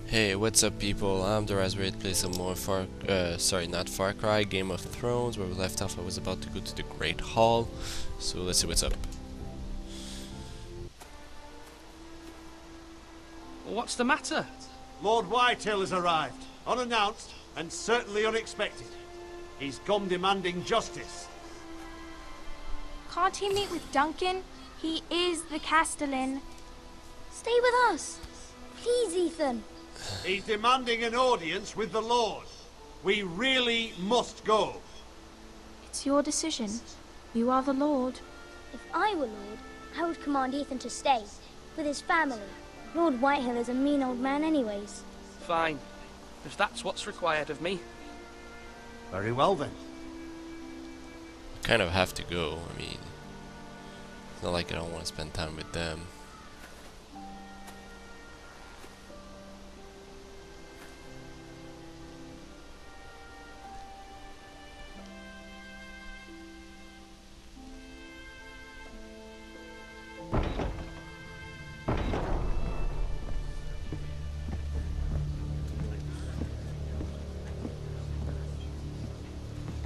Hey, what's up people? I'm the Raspberry to play some more not Far Cry, Game of Thrones. Where we left off, I was about to go to the Great Hall. So let's see what's up. What's the matter? Lord Whitehill has arrived, unannounced and certainly unexpected. He's come demanding justice. Can't he meet with Duncan? He is the Castellan. Stay with us. Please, Ethan. He's demanding an audience with the Lord. We really must go. It's your decision. You are the Lord. If I were Lord, I would command Ethan to stay, with his family. Lord Whitehill is a mean old man anyways. Fine. If that's what's required of me. Very well then. I kind of have to go. I mean, it's not like I don't want to spend time with them.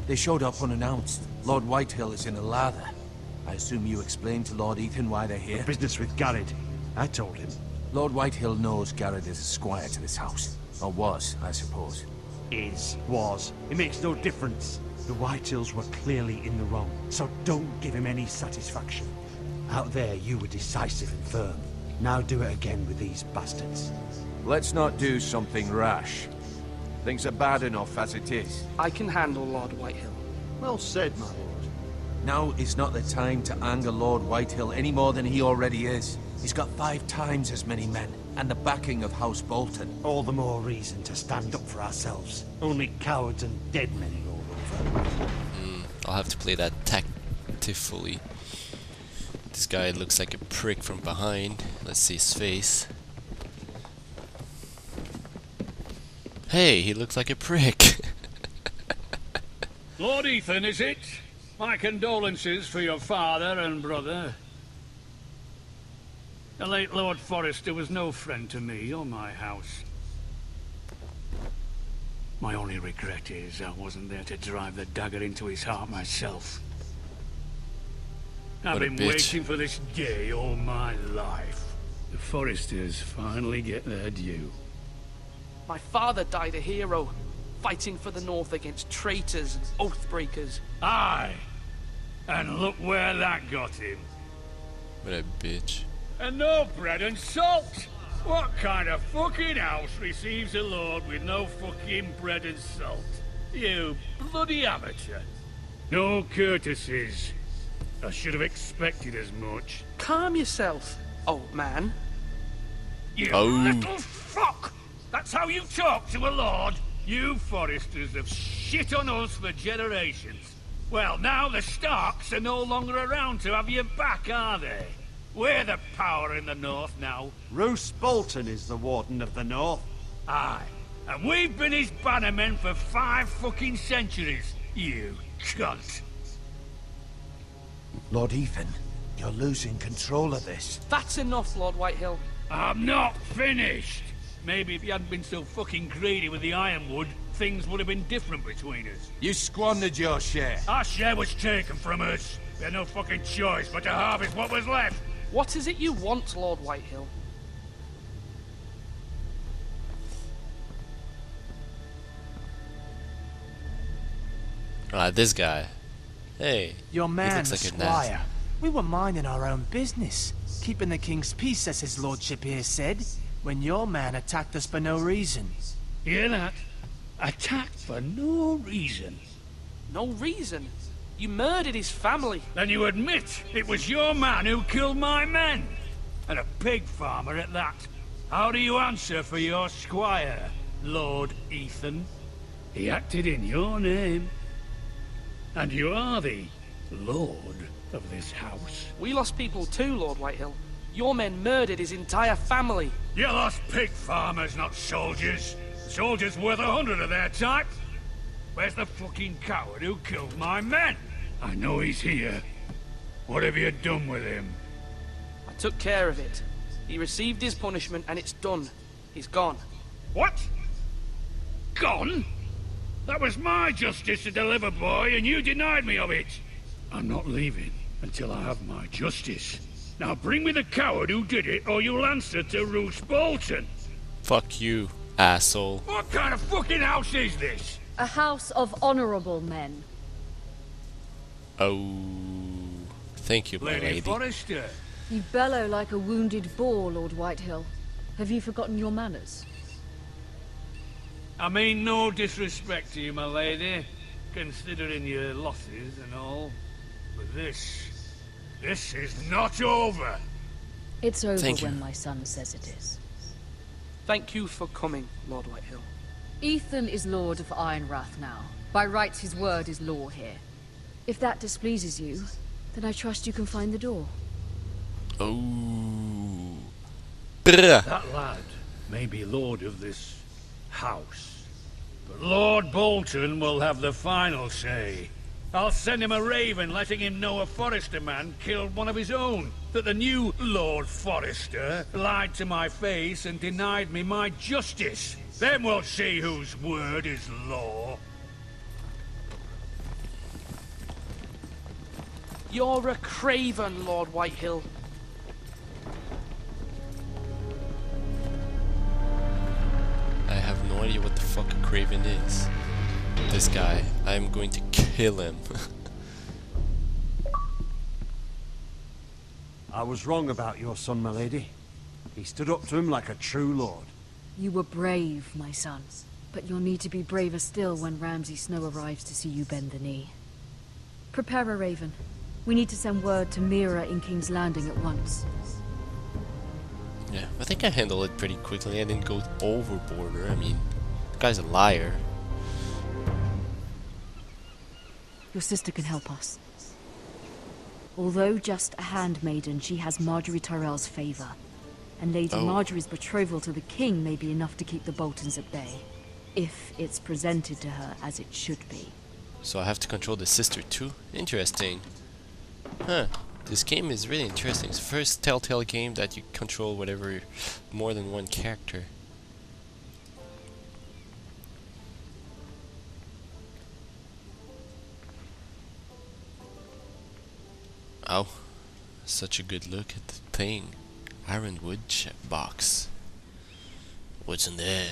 They showed up unannounced. Lord Whitehill is in a lather. I assume you explained to Lord Ethan why they're here? Business with Garrett. I told him. Lord Whitehill knows Garrett is a squire to this house. Or was, I suppose. Was. It makes no difference. The Whitehills were clearly in the wrong, so don't give him any satisfaction. Out there you were decisive and firm. Now do it again with these bastards. Let's not do something rash. Things are bad enough as it is. I can handle Lord Whitehill. Well said, my lord. Now is not the time to anger Lord Whitehill any more than he already is. He's got 5 times as many men, and the backing of House Bolton. All the more reason to stand up for ourselves. Only cowards and dead men are all over. I'll have to play that tactfully. This guy looks like a prick from behind. Let's see his face. Hey, he looks like a prick. Lord Ethan, is it? My condolences for your father and brother. The late Lord Forrester was no friend to me or my house. My only regret is I wasn't there to drive the dagger into his heart myself. I've been waiting for this day all my life. The Forresters finally get their due. My father died a hero, fighting for the North against traitors and oath-breakers. Aye! And look where that got him. What a bitch. And no bread and salt! What kind of fucking house receives a lord with no fucking bread and salt? You bloody amateur. No courtesies. I should have expected as much. Calm yourself, old man. You little fuck! That's how you talk to a lord? You Forresters have shit on us for generations. Well, now the Starks are no longer around to have your back, are they? We're the power in the North now. Roose Bolton is the Warden of the North. Aye. And we've been his bannermen for 5 fucking centuries. You cunt. Lord Ethan, you're losing control of this. That's enough, Lord Whitehill. I'm not finished. Maybe if you hadn't been so fucking greedy with the ironwood, things would have been different between us. You squandered your share. Our share was taken from us. We had no fucking choice but to harvest what was left. What is it you want, Lord Whitehill? This guy. Hey, Your man, looks like a Squire. We were minding our own business, keeping the king's peace, as his lordship here said, when your man attacked us for no reason. Hear that? Attacked for no reason. No reason. You murdered his family. Then you admit it was your man who killed my men. And a pig farmer at that. How do you answer for your squire, Lord Ethan? He acted in your name. And you are the lord of this house. We lost people too, Lord Whitehill. Your men murdered his entire family. You lost pig farmers, not soldiers. Soldiers worth 100 of their type. Where's the fucking coward who killed my men? I know he's here. What have you done with him? I took care of it. He received his punishment and it's done. He's gone. What? Gone? That was my justice to deliver, boy, and you denied me of it. I'm not leaving until I have my justice. Now bring me the coward who did it, or you'll answer to Roose Bolton. Fuck you, asshole. What kind of fucking house is this? A house of honorable men. Oh, thank you, my Lady lady. Forrester. You bellow like a wounded boar, Lord Whitehill. Have you forgotten your manners? I mean no disrespect to you, my lady, considering your losses and all. But this is not over. It's over Thank you. when my son says it is. Thank you for coming, Lord Whitehill. Ethan is Lord of Ironrath now. By rights, his word is law here. If that displeases you, then I trust you can find the door. Oh. Brr. That lad may be lord of this house, but Lord Bolton will have the final say. I'll send him a raven letting him know a Forrester man killed one of his own. That the new Lord Forrester lied to my face and denied me my justice. Then we'll see whose word is law. You're a craven, Lord Whitehill. I have no idea what the fuck a craven is. This guy, I'm going to kill him. I was wrong about your son, my lady. He stood up to him like a true lord. You were brave, my son. But you'll need to be braver still when Ramsay Snow arrives to see you bend the knee. Prepare a raven. We need to send word to Mira in King's Landing at once. Yeah, I think I handled it pretty quickly. I didn't go overboard. I mean, the guy's a liar. Your sister can help us. Although just a handmaiden, she has Marjorie Tyrell's favor. And Lady Marjorie's betrothal to the king may be enough to keep the Boltons at bay. If it's presented to her as it should be. So I have to control the sister too? Interesting. Huh. This game is really interesting. It's the first Telltale game that you control whatever, more than one character. Oh, such a good look at the thing. Ironwood box. What's in there?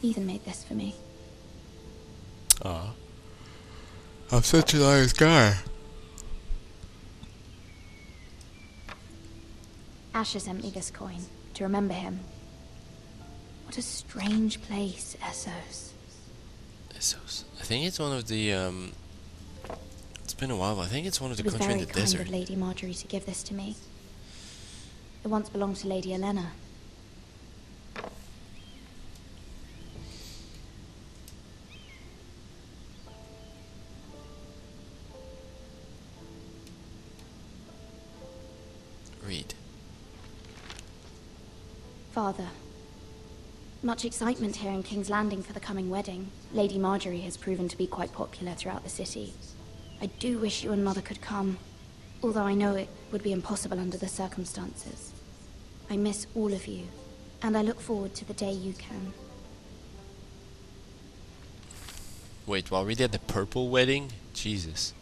Ethan made this for me. Aw. I'm such a nice guy. Asher sent me this coin to remember him. What a strange place, Essos. Essos. I think it's one of the it's been a while, but I think it's one of the It was country in very the kind desert. of Lady Marjorie to give this to me. It once belonged to Lady Elena. Read. Father, much excitement here in King's Landing for the coming wedding. Lady Marjorie has proven to be quite popular throughout the city. I do wish you and Mother could come, although I know it would be impossible under the circumstances. I miss all of you, and I look forward to the day you can. Wait, while we did the purple wedding? Jesus.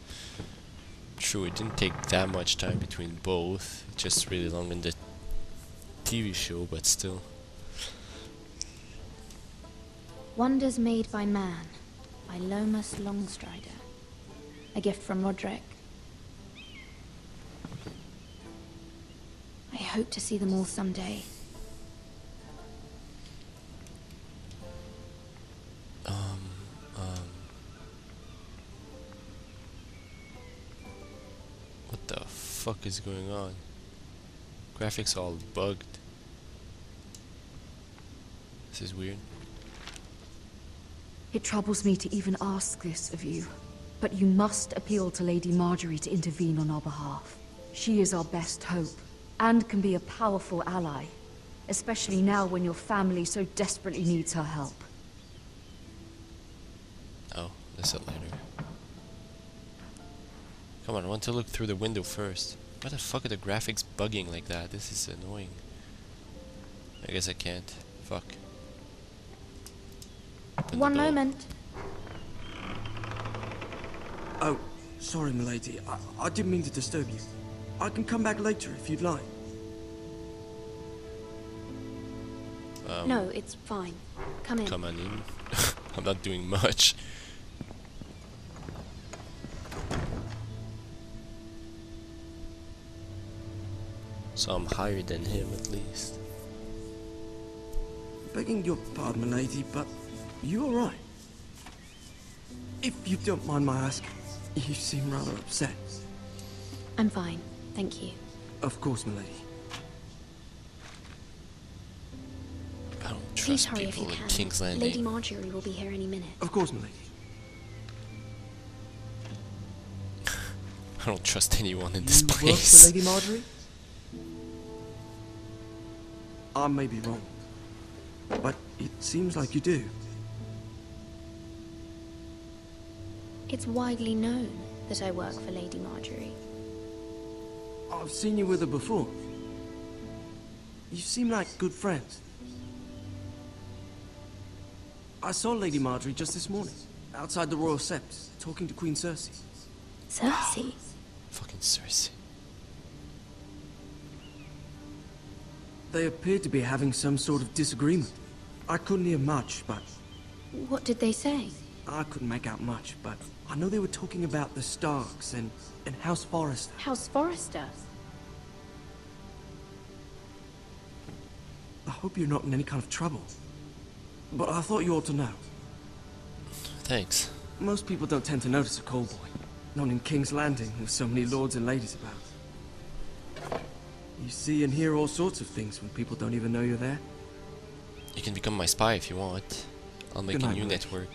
True, it didn't take that much time between both. Just really long in the TV show, but still. Wonders Made by Man, by Lomas Longstrider. A gift from Roderick. I hope to see them all someday. What the fuck is going on? Graphics all bugged. This is weird. It troubles me to even ask this of you, but you must appeal to Lady Marjorie to intervene on our behalf. She is our best hope, and can be a powerful ally, especially now when your family so desperately needs her help. Oh, that's a letter. Come on, I want to look through the window first. Why the fuck are the graphics bugging like that? This is annoying. I guess I can't. Fuck. Open One the door. moment. Oh, sorry, milady. I didn't mean to disturb you. I can come back later if you'd like. No, it's fine. Come in. Come on in. I'm not doing much. So I'm higher than him at least. Begging your pardon, milady, but you alright? If you don't mind my asking, you seem rather upset. I'm fine, thank you. Of course, milady. I don't Please trust hurry if you people in can. King's Landing. Lady Marjorie will be here any minute. Of course, milady. I don't trust anyone in this You work for place. Lady Marjorie? I may be wrong, but it seems like you do. It's widely known that I work for Lady Marjorie. I've seen you with her before. You seem like good friends. I saw Lady Marjorie just this morning, outside the Royal Sept, talking to Queen Cersei. Cersei? Fucking Cersei. They appeared to be having some sort of disagreement. I couldn't hear much, but What did they say? I couldn't make out much, but I know they were talking about the Starks and House Forrester. House Forrester? I hope you're not in any kind of trouble. But I thought you ought to know. Thanks. Most people don't tend to notice a call boy. Not in King's Landing, with so many lords and ladies about. You see and hear all sorts of things when people don't even know you're there. You can become my spy if you want. I'll make Good a night, new milady. network.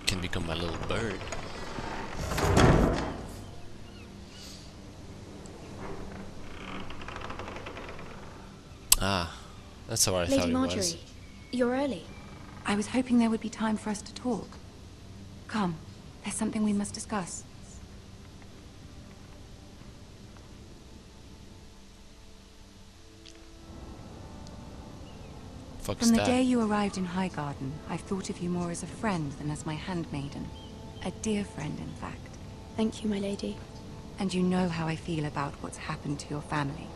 You can become my little bird. Ah, that's what I thought Lady it Marjorie, was. you're early. I was hoping there would be time for us to talk. Come, there's something we must discuss. Fuck's From the that? day you arrived in Highgarden, I've thought of you more as a friend than as my handmaiden. A dear friend, in fact. Thank you, my lady. And you know how I feel about what's happened to your family.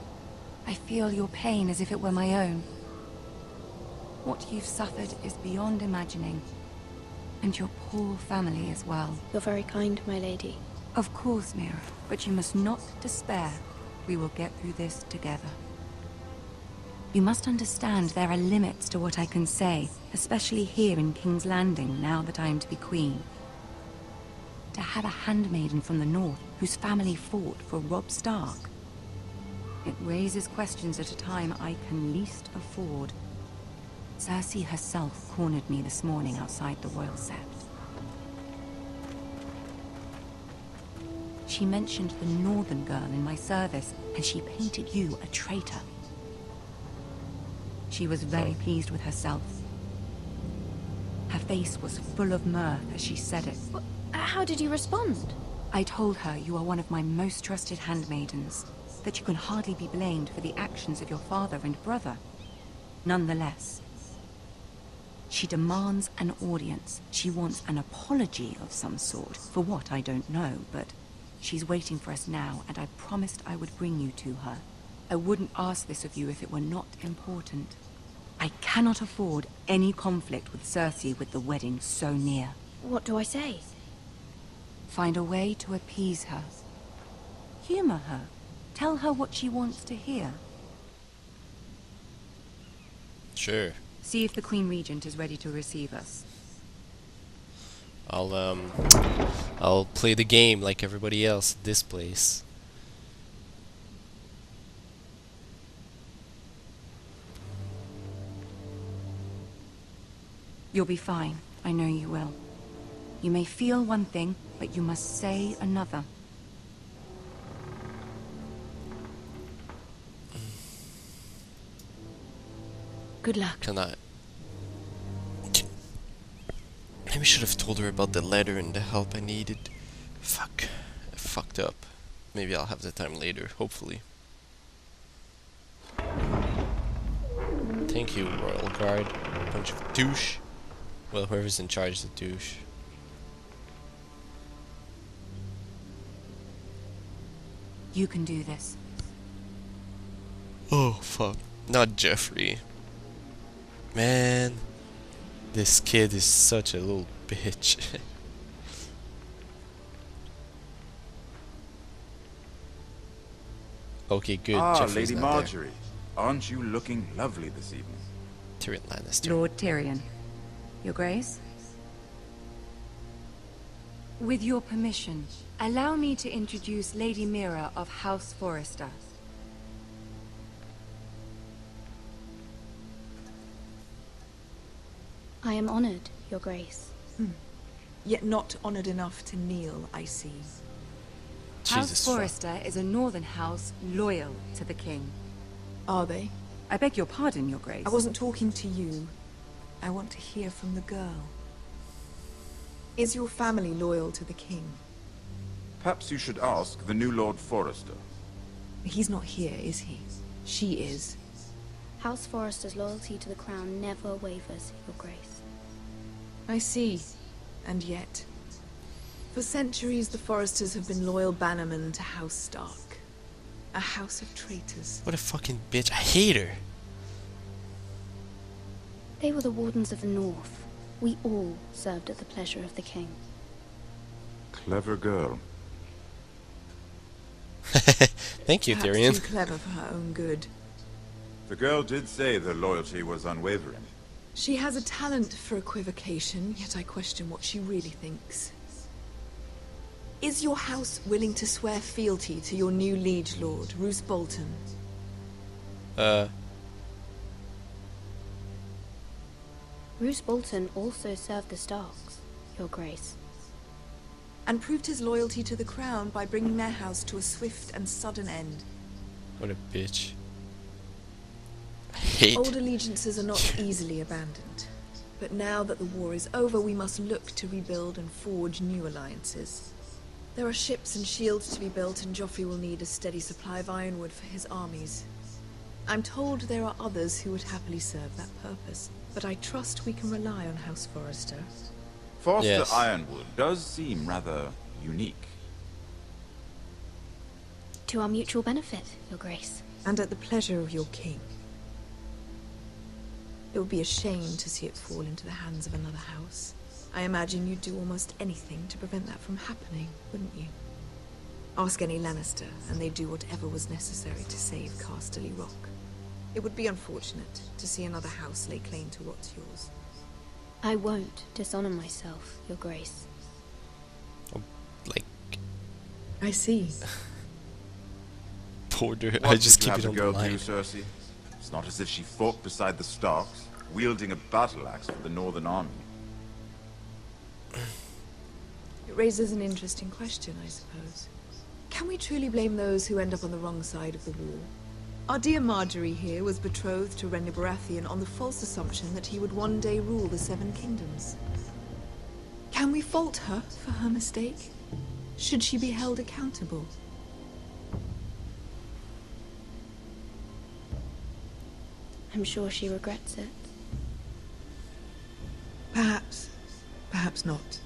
I feel your pain as if it were my own. What you've suffered is beyond imagining. And your poor family as well. You're very kind, my lady. Of course, Mira, but you must not despair. We will get through this together. You must understand there are limits to what I can say, especially here in King's Landing, now that I am to be queen. To have a handmaiden from the north whose family fought for Robb Stark. It raises questions at a time I can least afford. Cersei herself cornered me this morning outside the Royal Sept. She mentioned the northern girl in my service, and she painted you a traitor. She was very pleased with herself. Her face was full of mirth as she said it. How did you respond? I told her you are one of my most trusted handmaidens, that you can hardly be blamed for the actions of your father and brother. Nonetheless, she demands an audience. She wants an apology of some sort. For what, I don't know, but she's waiting for us now, and I promised I would bring you to her. I wouldn't ask this of you if it were not important. I cannot afford any conflict with Cersei with the wedding so near. What do I say? Find a way to appease her. Humor her. Tell her what she wants to hear. Sure. See if the Queen Regent is ready to receive us. I'll play the game like everybody else at this place. You'll be fine. I know you will. You may feel one thing, but you must say another. Good luck. Can I? Maybe I should have told her about the letter and the help I needed. Fuck. I fucked up. maybe I'll have the time later, hopefully. Thank you, Royal Guard. Bunch of douche. Well, whoever's in charge is a douche. You can do this. Oh, fuck. Not Jeffrey. Man. This kid is such a little bitch. Okay, good. Ah, Jeffrey's Lady not there. Marjorie. Aren't you looking lovely this evening? Tyrion Lannister. Lord Tyrion. Your Grace? With your permission, allow me to introduce Lady Mira of House Forrester. I am honored, Your Grace. Yet not honored enough to kneel, I see. House Forrester is a northern house loyal to the king. Are they? I beg your pardon, Your Grace. I wasn't talking to you. I want to hear from the girl. Is your family loyal to the king? Perhaps you should ask the new Lord Forrester. He's not here, is he? She is. House Forrester's loyalty to the crown never wavers, Your Grace. I see. And yet, for centuries the Forresters have been loyal bannermen to House Stark. A house of traitors. What a fucking bitch. I hate her. They were the Wardens of the North. We all served at the pleasure of the king. Clever girl. Thank you, Perhaps Tyrion. too clever for her own good. The girl did say their loyalty was unwavering. She has a talent for equivocation, yet I question what she really thinks. Is your house willing to swear fealty to your new liege lord, Roose Bolton? Roose Bolton also served the Starks, Your Grace. And proved his loyalty to the crown by bringing their house to a swift and sudden end. What a bitch. I hate. Old allegiances are not easily abandoned. But now that the war is over, we must look to rebuild and forge new alliances. There are ships and shields to be built, and Joffrey will need a steady supply of ironwood for his armies. I'm told there are others who would happily serve that purpose, but I trust we can rely on House Forrester. Forster Yes. Ironwood does seem rather unique. To our mutual benefit, Your Grace. And at the pleasure of your king. It would be a shame to see it fall into the hands of another house. I imagine you'd do almost anything to prevent that from happening, wouldn't you? Ask any Lannister, and they'd do whatever was necessary to save Casterly Rock. It would be unfortunate to see another house lay claim to what's yours. I won't dishonor myself, Your Grace. Like, I see. Porter. What I just did you keep have it the on girl the do, line. Cersei? It's not as if she fought beside the Starks, wielding a battle axe for the Northern Army. It raises an interesting question, I suppose. Can we truly blame those who end up on the wrong side of the war? Our dear Marjorie here was betrothed to Renly Baratheon on the false assumption that he would one day rule the Seven Kingdoms. Can we fault her for her mistake? Should she be held accountable? I'm sure she regrets it. Perhaps. Perhaps not.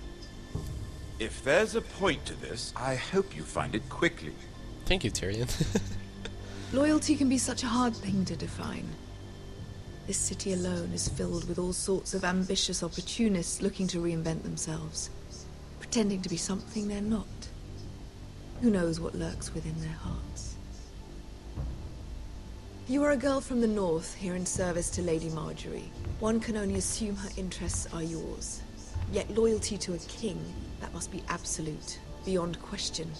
If there's a point to this, I hope you find it quickly. Thank you, Tyrion. Loyalty can be such a hard thing to define. This city alone is filled with all sorts of ambitious opportunists looking to reinvent themselves, pretending to be something they're not. Who knows what lurks within their hearts? You are a girl from the north, here in service to Lady Marjorie. One can only assume her interests are yours. Yet loyalty to a king, that must be absolute, beyond question.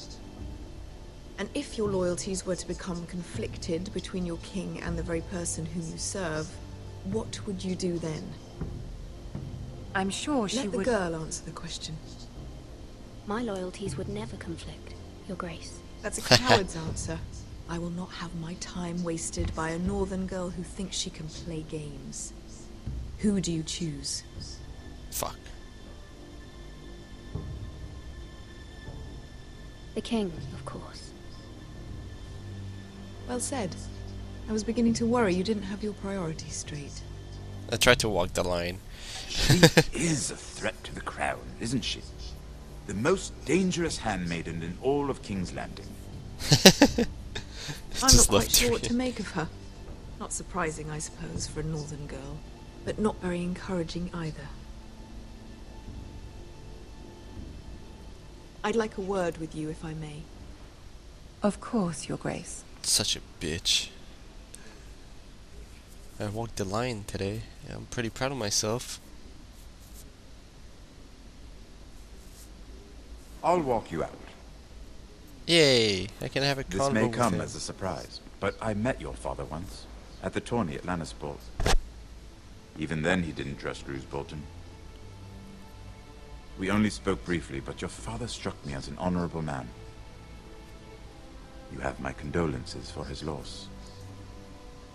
And if your loyalties were to become conflicted between your king and the very person whom you serve, what would you do then? I'm sure she Let the would... girl answer the question. My loyalties would never conflict, Your Grace. That's a coward's answer. I will not have my time wasted by a northern girl who thinks she can play games. Who do you choose? Fuck. The king, of course. Well said. I was beginning to worry you didn't have your priorities straight. I tried to walk the line. She is a threat to the crown, isn't she? The most dangerous handmaiden in all of King's Landing. I'm not quite sure what to make of her. Not surprising, I suppose, for a northern girl, but not very encouraging either. I'd like a word with you, if I may. Of course, Your Grace. Such a bitch. I walked the line today. I'm pretty proud of myself. I'll walk you out. Yay! I can have a convo This may with come him. as a surprise, but I met your father once, at the tourney at Lannisport. Even then he didn't trust Roose Bolton. We only spoke briefly, but your father struck me as an honorable man. You have my condolences for his loss.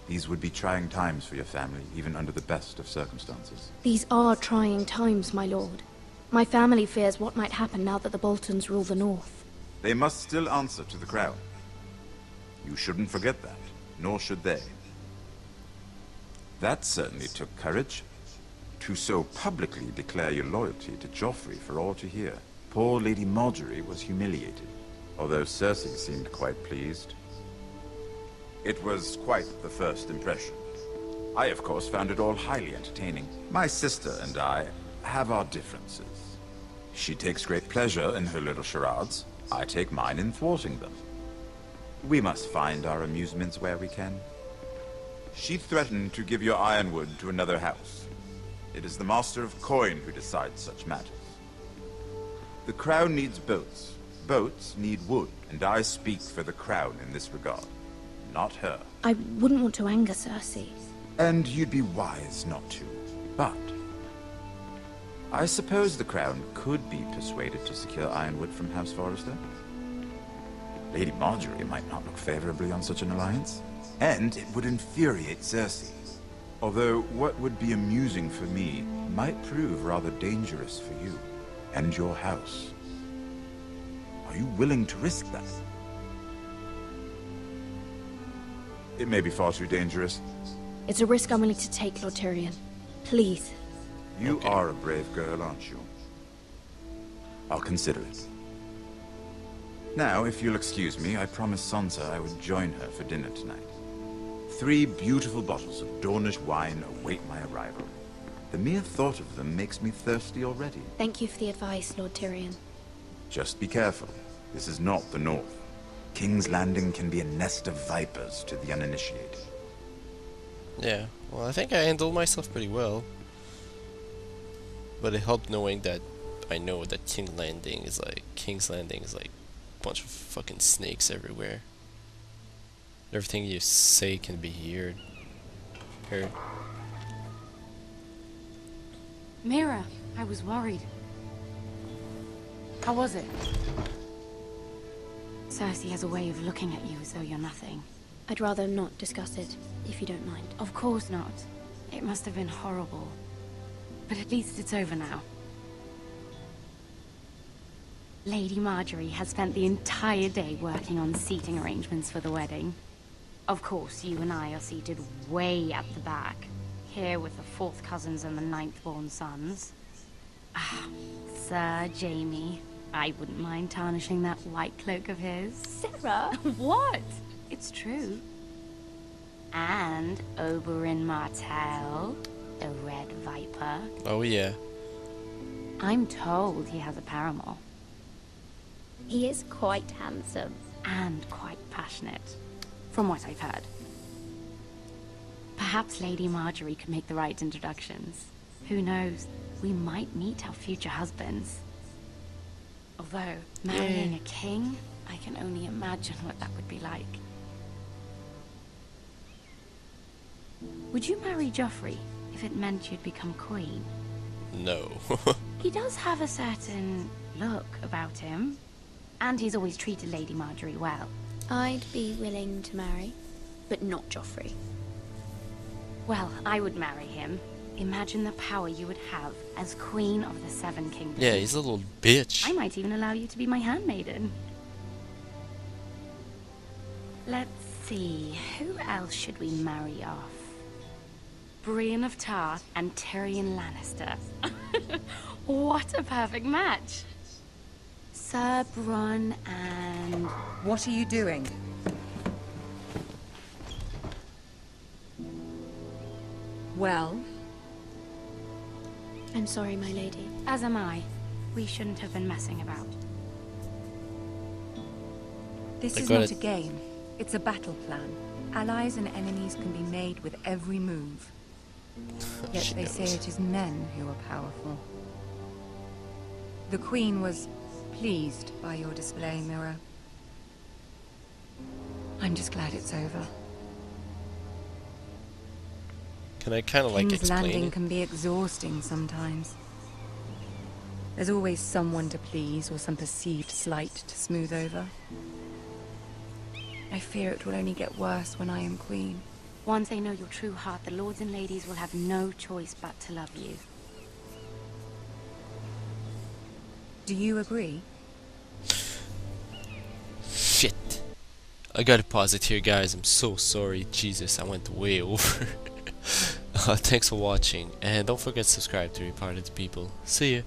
These would be trying times for your family, even under the best of circumstances. These are trying times, my lord. My family fears what might happen now that the Boltons rule the North. They must still answer to the crown. You shouldn't forget that, nor should they. That certainly took courage. To so publicly declare your loyalty to Joffrey for all to hear. Poor Lady Margaery was humiliated, although Cersei seemed quite pleased. It was quite the first impression. I, of course, found it all highly entertaining. My sister and I have our differences. She takes great pleasure in her little charades. I take mine in thwarting them. We must find our amusements where we can. She threatened to give your ironwood to another house. It is the Master of Coin who decides such matters. The crown needs boats. Boats need wood, and I speak for the crown in this regard. Not her. I wouldn't want to anger Cersei. And you'd be wise not to. But I suppose the crown could be persuaded to secure ironwood from House Forrester. Lady Margaery might not look favorably on such an alliance. And it would infuriate Cersei. Although what would be amusing for me might prove rather dangerous for you and your house. Are you willing to risk that? It may be far too dangerous. It's a risk I'm willing to take, Lord Tyrion. Please. You are a brave girl, aren't you? I'll consider it. Now, if you'll excuse me, I promised Sansa I would join her for dinner tonight. 3 beautiful bottles of Dornish wine await my arrival. The mere thought of them makes me thirsty already. Thank you for the advice, Lord Tyrion. Just be careful. This is not the North. King's Landing can be a nest of vipers to the uninitiated. Yeah, well, I think I handled myself pretty well. But it helped knowing that I know that King's Landing is like a bunch of fucking snakes everywhere. Everything you say can be heard. Mira, I was worried. How was it? Cersei has a way of looking at you as though you're nothing. I'd rather not discuss it, if you don't mind. Of course not. It must have been horrible. But at least it's over now. Lady Margaery has spent the entire day working on seating arrangements for the wedding. Of course, you and I are seated way at the back, here with the 4th cousins and the 9th-born sons. Ah, Sir Jaime. I wouldn't mind tarnishing that white cloak of his. Sarah! What? It's true. And Oberyn Martell, the Red Viper. Oh yeah. I'm told he has a paramour. He is quite handsome. And quite passionate, from what I've heard. Perhaps Lady Margaery could make the right introductions. Who knows? We might meet our future husbands. Although, marrying a king, I can only imagine what that would be like. Would you marry Joffrey if it meant you'd become queen? No. He does have a certain look about him. And he's always treated Lady Margaery well. I'd be willing to marry, but not Joffrey. Well, I would marry him. Imagine the power you would have as Queen of the Seven Kingdoms. Yeah, he's a little bitch. I might even allow you to be my handmaiden. Let's see, who else should we marry off? Brienne of Tarth and Tyrion Lannister. What a perfect match! Sir Bronn and... What are you doing? Well? I'm sorry, my lady. As am I. We shouldn't have been messing about. This is not a game. It's a battle plan. Allies and enemies can be made with every move. Yet they say it is men who are powerful. The Queen was pleased by your display, Mira. I'm just glad it's over. Can I kind of like King's explain Landing it? can be exhausting sometimes. There's always someone to please or some perceived slight to smooth over. I fear it will only get worse when I am queen. Once they know your true heart, the lords and ladies will have no choice but to love you. Do you agree? Shit. I gotta pause it here, guys. I'm so sorry. Jesus, I went way over. Thanks for watching, and don't forget to subscribe to be part of the people. See ya.